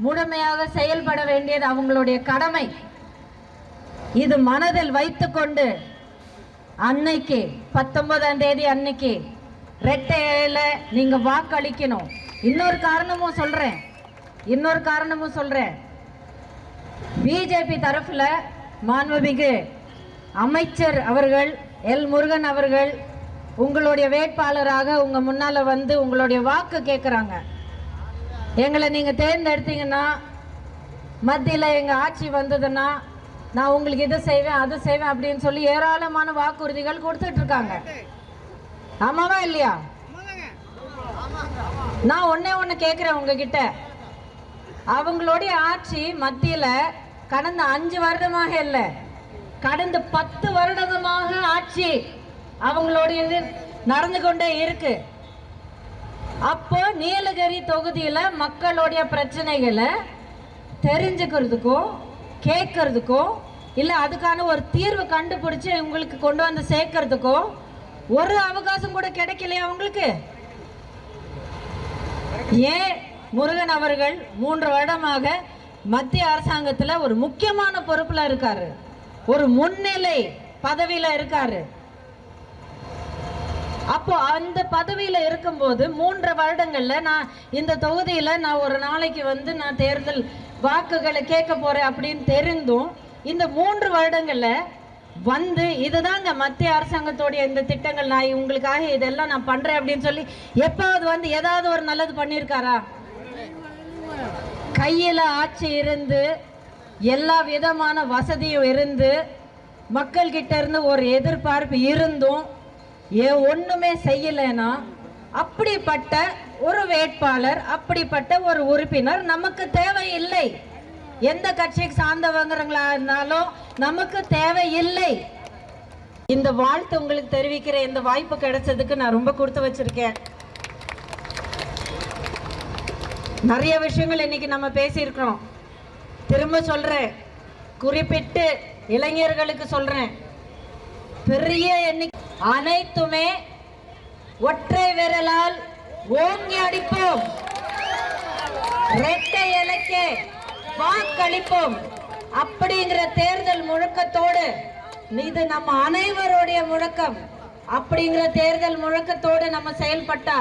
முழுமையாக செயல்பட வேண்டியது அவங்களுடைய கடமை. இது மனதில் வைத்துக்கொண்டு அன்னைக்கு 19ஆம் தேதி அன்னைக்கு ரெட்டையில நீங்க வாக்களிக்கணும். இன்னொரு காரணமும் சொல்றேன். பிஜேபி தரப்புல மாண்புமிகு அமைச்சர் அவர்கள் எல் முருகன் அவர்கள் உங்களுடைய வேட்பாளராக உங்க முன்னால வந்து உங்களுடைய வாக்கு கேட்குறாங்க. எங்களை நீங்க தேர்ந்தெடுத்தீங்கன்னா, மத்தியில் எங்க ஆட்சி வந்ததுன்னா நான் உங்களுக்கு இதை செய்வேன் அதை செய்வேன் அப்படின்னு சொல்லி ஏராளமான வாக்குறுதிகள் கொடுத்துட்டு இருக்காங்க. ஆமாவா இல்லையா? நான் ஒண்ணு கேட்கிறேன் உங்ககிட்ட, அவங்களுடைய ஆட்சி மத்தியில கடந்த 5 வருடமாக இல்லை, கடந்த 10 வருடமாக ஆட்சி அவங்களுடைய நடந்து கொண்டே இருக்கு. அப்போ நீலகிரி தொகுதியில மக்களுடைய பிரச்சனைகளை தெரிஞ்சுக்கிறதுக்கும் கேட்கறதுக்கும் இல்ல அதுக்கான ஒரு தீர்வு கண்டுபிடிச்சு உங்களுக்கு கொண்டு வந்து சேர்க்கறதுக்கும் ஒரு அவகாசம் கூட கிடைக்கலையா உங்களுக்கு? ஏன் முருகன் அவர்கள் 3 வருடமாக மத்திய அரசாங்கத்துல ஒரு முக்கியமான பொறுப்புல இருக்காரு, ஒரு முன்னிலை பதவியில இருக்காரு. அப்போ அந்த பதவியில இருக்கும்போது 3 வருடங்கள்ல நான் இந்த தொகுதியில நான் ஒரு நாளைக்கு வந்து நான் தேர்தல் வாக்குகளை கேட்க போறேன் அப்படின்னு தெரிந்தும் இந்த 3 வருடங்கள்ல வந்து இதுதாங்க மத்திய அரசாங்கத்தோடைய இந்த திட்டங்கள், நான் உங்களுக்காக இதெல்லாம் நான் பண்றேன் அப்படின்னு சொல்லி எப்பாவது வந்து ஏதாவது ஒரு நல்லது பண்ணியிருக்காரா? கையில ஆட்சி இருந்து எல்லா விதமான வசதியும் இருந்து மக்கள் கிட்ட இருந்து ஒரு எதிர்பார்ப்பு இருந்தும் ஒண்ணுமே செய்யலைன்னா அப்படிப்பட்ட ஒரு வேட்பாளர், அப்படிப்பட்ட ஒரு உறுப்பினர் நமக்கு தேவையில்லை. எந்த கட்சிக்கு சார்ந்தவங்களா இருந்தாலும் நமக்கு தேவையில்லை. இந்த வாழ்த்து உங்களுக்கு தெரிவிக்கிற இந்த வாய்ப்பு கிடைச்சதுக்கு நான் ரொம்ப கொடுத்து வச்சிருக்கேன். நிறைய விஷயங்கள் இன்னைக்கு நம்ம பேசியிருக்கிறோம். திரும்ப சொல்றேன், குறிப்பிட்டு இளைஞர்களுக்கு சொல்றேன், பெரிய எண்ணிக்கை அனைத்துமே ஒற்றை விரலால் ஓங்கி அடிப்போம், இரட்டை இலக்கே வாக்களிப்போம் அப்படிங்கிற தேர்தல் முழக்கத்தோடு, இது நம்ம அனைவருடைய முழக்கம், அப்படிங்கிற தேர்தல் முழக்கத்தோடு நம்ம செயல்பட்டா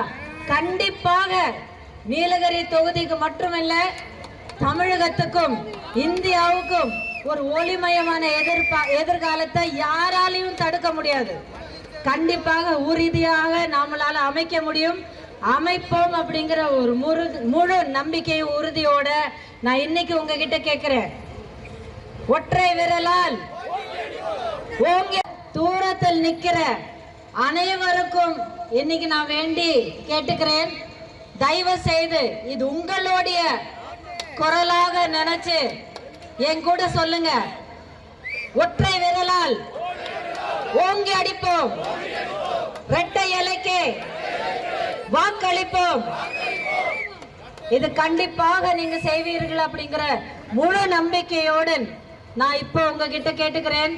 கண்டிப்பாக நீலகிரி தொகுதிக்கு மட்டுமல்ல தமிழகத்துக்கும் இந்தியாவுக்கும் ஒரு ஒளிமயமான எதிர்காலத்தை யாராலையும் தடுக்க முடியாது. கண்டிப்பாக உறுதியாக நம்மளால அமைக்க முடியும், அமைப்போம் அப்படிங்கிற ஒரு முழு நம்பிக்கை உறுதியோட நான் இன்னைக்கு உங்ககிட்ட கேட்கிறேன், ஒற்றை விரலால் ஓங்கி தூரத்தில் நிக்கிற அனைவருக்கும் இன்னைக்கு நான் வேண்டி கேட்டுக்கிறேன், தயவு செய்து இது உங்களுடைய குரலாக நினைச்சு என் கூட சொல்லுங்க, ஒற்றை விரலால் ஓங்கி அடிப்போம், இரட்டை இலைக்கே வாக்களிப்போம். இது கண்டிப்பாக நீங்க செய்வீர்கள் அப்படிங்கிற முழு நம்பிக்கையோடு நான் இப்போ உங்ககிட்ட கேட்டுக்கிறேன்.